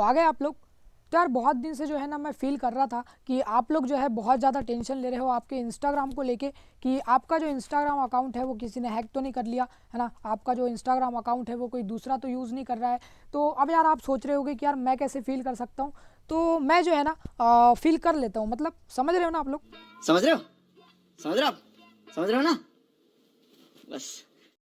आ गए आप लोग। तो यार बहुत दिन से जो है ना मैं फील कर रहा था कि आप लोग जो है बहुत ज़्यादा टेंशन ले रहे हो आपके इंस्टाग्राम को लेके कि आपका जो इंस्टाग्राम अकाउंट है वो किसी ने हैक तो नहीं कर लिया है ना, आपका जो इंस्टाग्राम अकाउंट है वो कोई दूसरा तो यूज़ नहीं कर रहा है। तो अब यार आप सोच रहे होगे कि यार मैं कैसे फील कर सकता हूँ, तो मैं जो है ना फील कर लेता हूँ, मतलब समझ रहे हो ना आप लोग। समझ रहे हो? समझ रहे हो आप? समझ रहे हो ना? बस।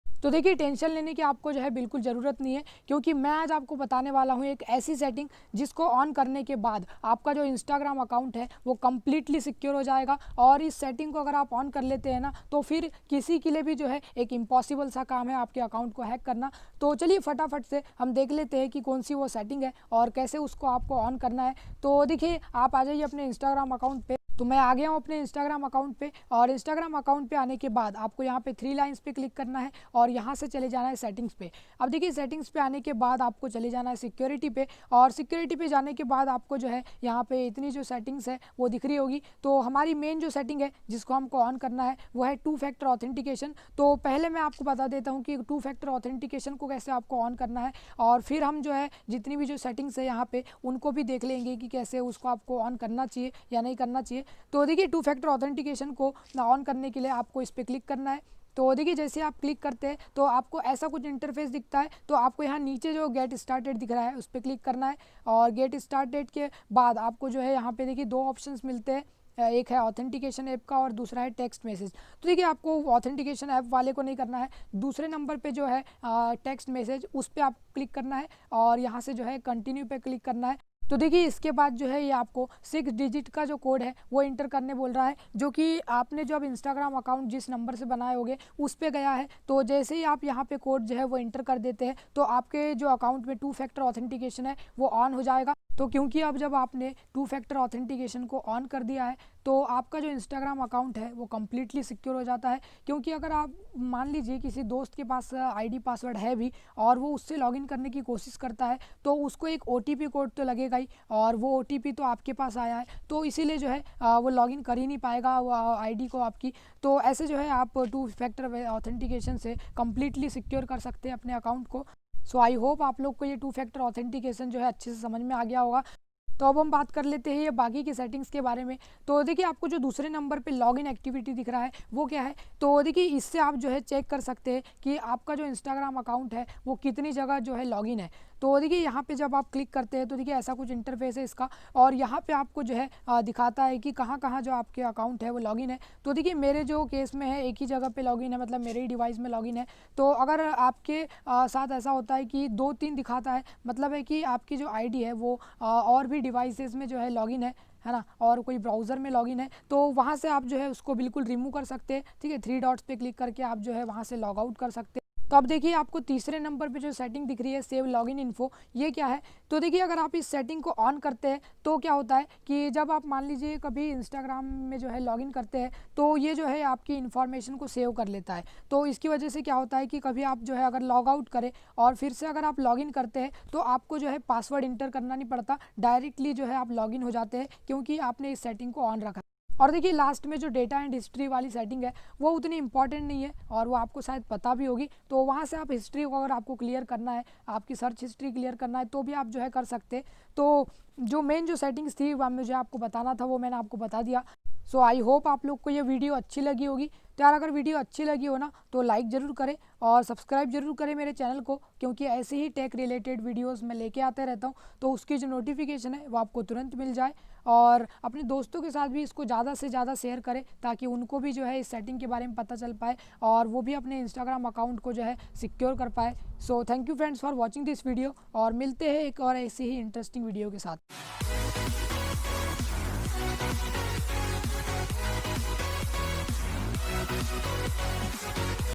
तो देखिए टेंशन लेने की आपको जो है बिल्कुल ज़रूरत नहीं है, क्योंकि मैं आज आपको बताने वाला हूँ एक ऐसी सेटिंग जिसको ऑन करने के बाद आपका जो इंस्टाग्राम अकाउंट है वो कम्प्लीटली सिक्योर हो जाएगा। और इस सेटिंग को अगर आप ऑन कर लेते हैं ना तो फिर किसी के लिए भी जो है एक इम्पॉसिबल सा काम है आपके अकाउंट को हैक करना। तो चलिए फटाफट से हम देख लेते हैं कि कौन सी वो सेटिंग है और कैसे उसको आपको ऑन करना है। तो देखिए आप आ जाइए अपने इंस्टाग्राम अकाउंट पे। तो मैं आ गया हूँ अपने इंस्टाग्राम अकाउंट पे, और इंस्टाग्राम अकाउंट पे आने के बाद आपको यहाँ पे 3 लाइंस पे क्लिक करना है और यहाँ से चले जाना है सेटिंग्स पे। अब देखिए सेटिंग्स पे आने के बाद आपको चले जाना है सिक्योरिटी पे, और सिक्योरिटी पे जाने के बाद आपको जो है यहाँ पे इतनी जो सेटिंग्स है वो दिख रही होगी। तो हमारी मेन जो सेटिंग है जिसको हमको ऑन करना है वो है 2 फैक्टर ऑथेंटिकेशन। तो पहले मैं आपको बता देता हूँ कि 2 फैक्टर ऑथेंटिकेशन को कैसे आपको ऑन करना है, और फिर हम जो है जितनी भी जो सेटिंग्स है यहाँ पे उनको भी देख लेंगे कि कैसे उसको आपको ऑन करना चाहिए या नहीं करना चाहिए। तो देखिए 2 फैक्टर ऑथेंटिकेशन को ऑन करने के लिए आपको इस पर क्लिक करना है। तो देखिए जैसे आप क्लिक करते हैं तो आपको ऐसा कुछ इंटरफेस दिखता है। तो आपको यहाँ नीचे जो गेट स्टार्टेड दिख रहा है उस पर क्लिक करना है, और गेट स्टार्टेड के बाद आपको जो है यहाँ पे देखिए 2 ऑप्शंस मिलते हैं, एक है ऑथेंटिकेशन ऐप का और दूसरा है टेक्स्ट मैसेज। तो देखिए आपको ऑथेंटिकेशन ऐप वाले को नहीं करना है, दूसरे नंबर पे जो है टेक्स्ट मैसेज उस पर आप क्लिक करना है और यहाँ से जो है कंटिन्यू पे क्लिक करना है। तो देखिए इसके बाद जो है ये आपको 6 डिजिट का जो कोड है वो इंटर करने बोल रहा है, जो कि आपने जब इंस्टाग्राम अकाउंट जिस नंबर से बनाए होगे उस पे गया है। तो जैसे ही आप यहाँ पे कोड जो है वो इंटर कर देते हैं तो आपके जो अकाउंट में 2 फैक्टर ऑथेंटिकेशन है वो ऑन हो जाएगा। तो क्योंकि अब जब आपने 2 फैक्टर ऑथेंटिकेशन को ऑन कर दिया है तो आपका जो इंस्टाग्राम अकाउंट है वो कम्प्लीटली सिक्योर हो जाता है। क्योंकि अगर आप मान लीजिए किसी दोस्त के पास आईडी पासवर्ड है भी और वो उससे लॉगिन करने की कोशिश करता है तो उसको एक ओटीपी कोड तो लगेगा ही, और वो ओटीपी तो आपके पास आया है तो इसीलिए जो है वो लॉगिन कर ही नहीं पाएगा वो आईडी को आपकी। तो ऐसे जो है आप 2 फैक्टर ऑथेंटिकेशन से कम्प्लीटली सिक्योर कर सकते हैं अपने अकाउंट को। सो आई होप आप लोग को ये 2 फैक्टर ऑथेंटिकेशन जो है अच्छे से समझ में आ गया होगा। तो अब हम बात कर लेते हैं ये बाकी की सेटिंग्स के बारे में। तो देखिए आपको जो दूसरे नंबर पे लॉगिन एक्टिविटी दिख रहा है वो क्या है, तो देखिए इससे आप जो है चेक कर सकते हैं कि आपका जो इंस्टाग्राम अकाउंट है वो कितनी जगह जो है लॉगिन है। तो देखिए यहाँ पे जब आप क्लिक करते हैं तो देखिए ऐसा कुछ इंटरफेस है इसका, और यहाँ पे आपको जो है दिखाता है कि कहाँ कहाँ जो आपके अकाउंट है वो लॉगिन है। तो देखिए मेरे जो केस में है एक ही जगह पे लॉगिन है, मतलब मेरे ही डिवाइस में लॉगिन है। तो अगर आपके साथ ऐसा होता है कि 2-3 दिखाता है, मतलब है कि आपकी जो आईडी है वो और भी डिवाइसेस में जो है लॉगिन है ना, और कोई ब्राउज़र में लॉगिन है तो वहाँ से आप जो है उसको बिल्कुल रिमूव कर सकते हैं। ठीक है, 3 डॉट्स पे क्लिक करके आप जो है वहाँ से लॉग आउट कर सकते हैं। तो अब देखिए आपको तीसरे नंबर पे जो सेटिंग दिख रही है सेव लॉगिन इन्फो, ये क्या है। तो देखिए अगर आप इस सेटिंग को ऑन करते हैं तो क्या होता है कि जब आप मान लीजिए कभी इंस्टाग्राम में जो है लॉगिन करते हैं तो ये जो है आपकी इन्फॉर्मेशन को सेव कर लेता है। तो इसकी वजह से क्या होता है कि कभी आप जो है अगर लॉग आउट करें और फिर से अगर आप लॉगिन करते हैं तो आपको जो है पासवर्ड इंटर करना नहीं पड़ता, डायरेक्टली जो है आप लॉगिन हो जाते हैं क्योंकि आपने इस सेटिंग को ऑन रखा। और देखिए लास्ट में जो डेटा एंड हिस्ट्री वाली सेटिंग है वो उतनी इंपॉर्टेंट नहीं है और वो आपको शायद पता भी होगी। तो वहाँ से आप हिस्ट्री को अगर आपको क्लियर करना है, आपकी सर्च हिस्ट्री क्लियर करना है तो भी आप जो है कर सकते। तो जो मेन जो सेटिंग्स थी वह मुझे आपको बताना था वो मैंने आपको बता दिया। सो आई होप आप लोग को ये वीडियो अच्छी लगी होगी। तो यार अगर वीडियो अच्छी लगी हो ना तो लाइक ज़रूर करें और सब्सक्राइब जरूर करें मेरे चैनल को, क्योंकि ऐसे ही टेक रिलेटेड वीडियोस मैं लेके आते रहता हूँ तो उसकी जो नोटिफिकेशन है वो आपको तुरंत मिल जाए। और अपने दोस्तों के साथ भी इसको ज़्यादा से ज़्यादा शेयर करें ताकि उनको भी जो है इस सेटिंग के बारे में पता चल पाए और वो भी अपने इंस्टाग्राम अकाउंट को जो है सिक्योर कर पाए। So thank you friends for watching this video, और मिलते हैं एक और ऐसी ही इंटरेस्टिंग वीडियो के साथ।